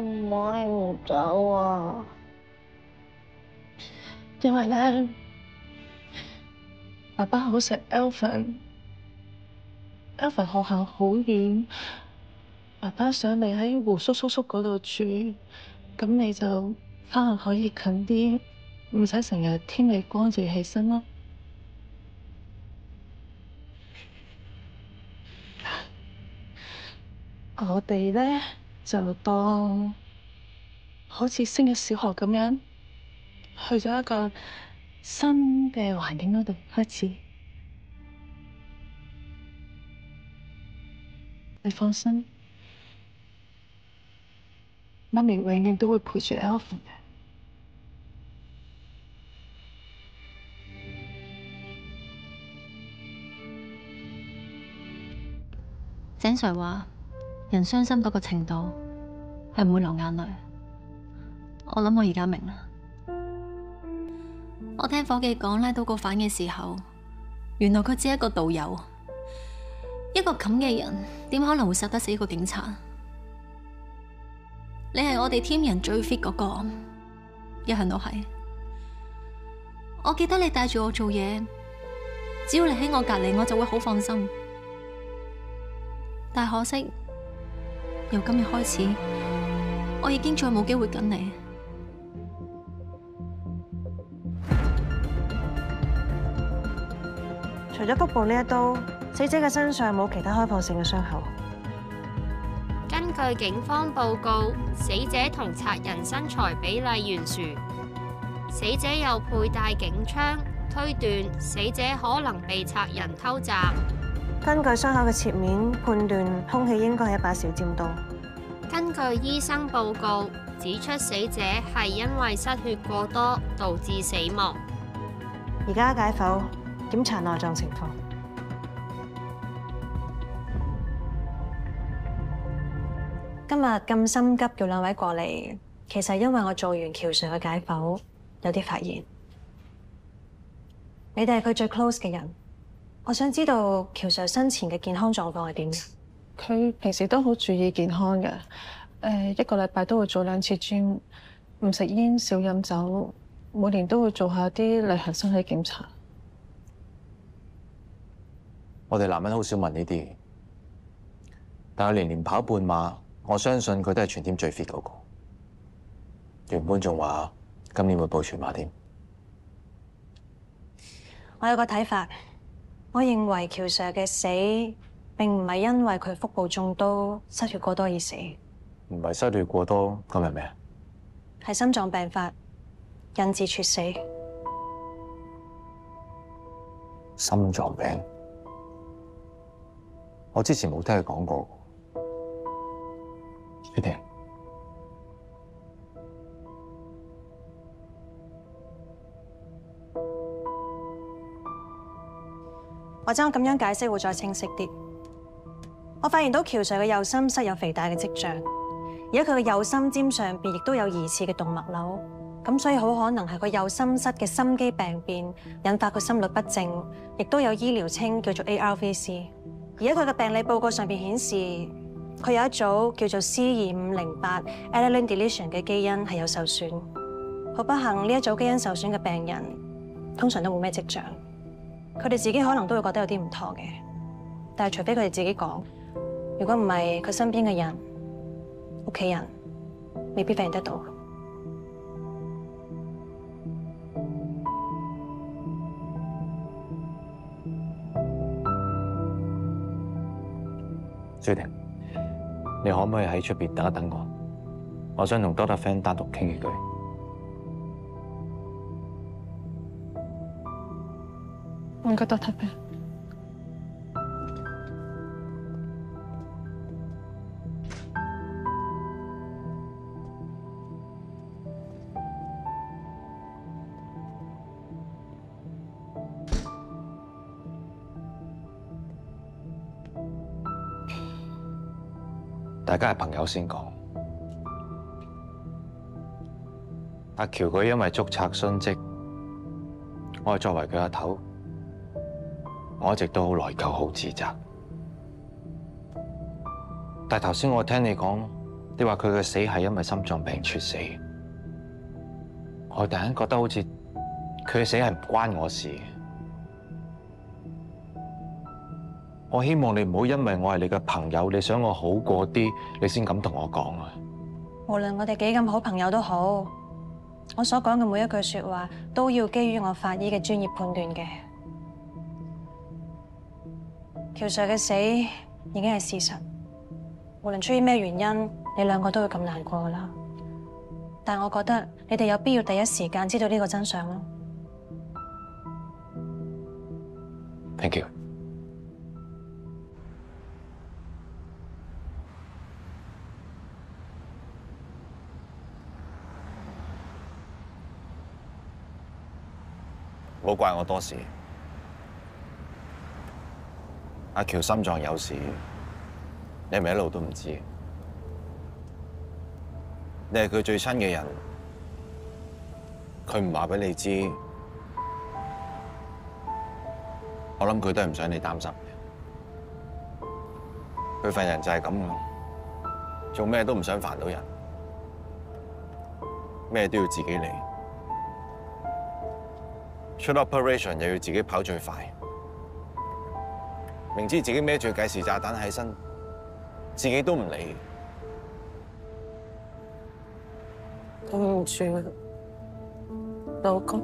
唔可以唔走啊？因為咧，爸爸好錫 Alvin 學校好遠，爸爸想你喺胡叔叔嗰度住，咁你就翻去可以近啲，唔使成日天未光就要起身咯。我哋咧就當好似升咗小學咁樣，去咗一個新嘅環境嗰度開始。你放心，媽咪永遠都會陪住 Alvin 嘅。井 Sir 話：人傷心到個程度係唔會流眼淚。我諗我而家明啦。我聽伙計講拉到個犯嘅時候，原來佢只係一個導遊，一個咁嘅人點可能會殺得死一個警察？你係我哋 team 人最 fit 嗰個，一向都係。我記得你帶住我做嘢，只要你喺我隔籬，我就會好放心。但可惜，由今日開始，我已經再冇機會跟你。除咗腹部呢一刀，死者嘅身上冇其他開放性嘅傷口。根據警方報告，死者同賊人身材比例懸殊，死者又佩戴警槍，推斷死者可能被賊人偷襲。根據傷口嘅切面判斷，兇器應該係一把小尖刀。根據醫生報告指出，死者係因為失血過多導致死亡。而家解剖檢查內臟情況。今日咁心急叫兩位過嚟，其實因為我做完喬 Sir 嘅解剖，有啲發現。你哋係佢最 close 嘅人。我想知道喬 Sir 生前嘅健康狀況係點？佢平時都好注意健康嘅，一個禮拜都會做2次 gym， 唔食煙，少飲酒，每年都會做下啲例行身體檢查。我哋男人好少問呢啲，但係年年跑半馬，我相信佢都係全天最 fit 嗰個。原本仲話今年會報全馬添。我有個睇法。我認為喬 Sir 嘅死並唔係因為佢腹部中刀失血過多而死，唔係失血過多，咁係咩啊？係心臟病發引致猝死。心臟病，我之前冇聽佢講過。雪婷，或者我咁樣解釋會再清晰啲。我發現到喬 Sir 嘅右心室有肥大嘅跡象，而家佢嘅右心尖上邊亦都有疑似嘅動脈瘤，咁所以好可能係佢右心室嘅心肌病變引發佢心律不正，亦都有醫療稱叫做 ARVC。而家佢嘅病理報告上邊顯示，佢有一組叫做 C2508 alanine deletion 嘅基因係有受損。好不幸，呢一組基因受損嘅病人通常都冇咩跡象。佢哋自己可能都會覺得有啲唔妥嘅，但係除非佢哋自己講，如果唔係，佢身邊嘅人、屋企人未必發現得到。雪婷，你可唔可以喺出邊等一等我？我想同 Doctor Fan 單獨傾幾句。唔該，Doctor Fan。大家係朋友先講。阿喬佢因為捉賊殉職，我係作為佢阿頭。我一直都好內疚、好自責，但係頭先我聽你講，你話佢嘅死係因為心臟病猝死，我突然間覺得好似佢嘅死係唔關我事。我希望你唔好因為我係你嘅朋友，你想我好過啲，你先咁同我講啊！無論我哋幾咁好朋友都好，我所講嘅每一句說話都要基於我法醫嘅專業判斷嘅。喬 Sir 嘅死已經係事實，無論出於咩原因，你兩個都會咁難過啦。但我覺得你哋有必要第一時間知道呢個真相咯。Thank you。唔好怪我多事。阿喬心臟有事，你係咪一路都唔知？你係佢最親嘅人，佢唔話俾你知，我諗佢都係唔想你擔心嘅。佢份人就係咁嘅，做咩都唔想煩到人，咩都要自己嚟。出 operation 又要自己跑最快，明知自己孭住計時炸彈喺身，自己都唔理。對唔住，老公。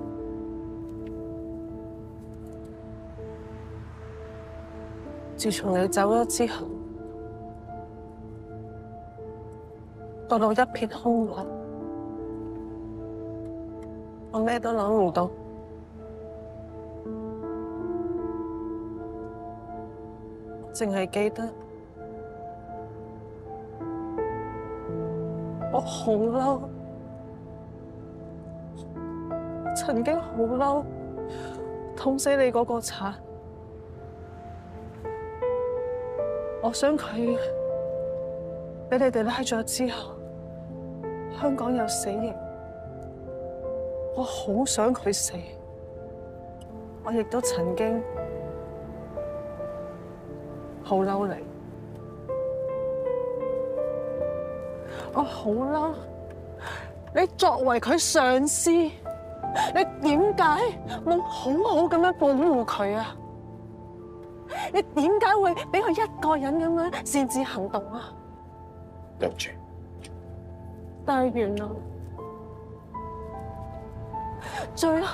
自從你走咗之後，個腦一片空白，我咩都諗唔到。淨係記得我好嬲，曾經好嬲，捅死你嗰個賊。我想佢俾你哋拉咗之後，香港有死刑，我好想佢死。我亦都曾經好嬲你，我好嬲你作為佢上司，你點解冇好好咁樣保護佢啊？你點解會俾佢一個人咁樣擅自行動啊？對唔住，但係原來最後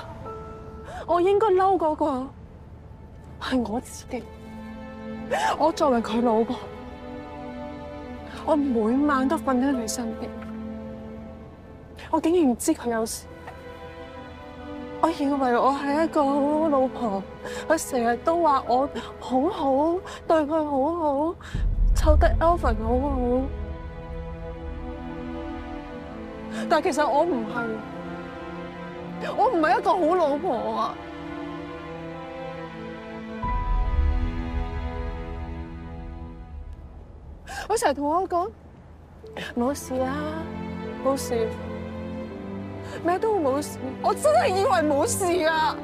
我應該嬲嗰個係我自己。我作為佢老婆，我每晚都瞓喺佢身邊，我竟然唔知佢有事。我以為我係一個好老婆，佢成日都話我好好，對佢好好，湊得 Alvin 好好。但其實我唔係，我唔係一個好老婆啊！佢成日同我講冇事啊，冇事，咩都冇事。我真係以為冇事啊！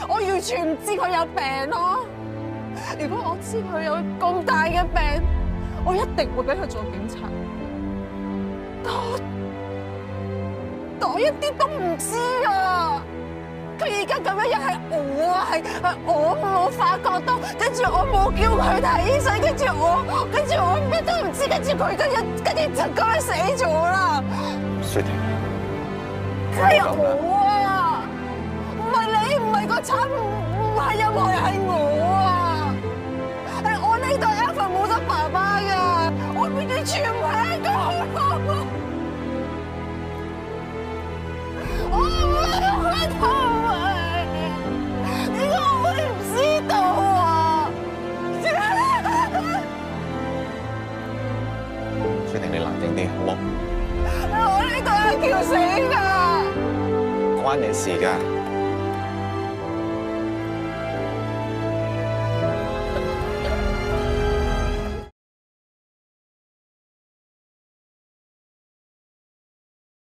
我完全唔知佢有病咯。如果我知佢有咁大嘅病，我一定會俾佢做警察。但我一啲都唔知啊！佢而家咁樣又係我啊，係我冇發覺到，跟住我冇叫佢睇醫生，跟住我咩都唔知，跟住佢跟住就咁樣死咗啦。雪婷，係我啊，唔係你，唔係個賊，唔係任何人，係我啊，係我呢度 Alvin 冇咗爸爸噶，我完全唔係一個好老婆，我唔係一個好。點解我會唔知道啊？雪婷，你冷靜啲好冇？我呢度係叫死㗎，關你事㗎。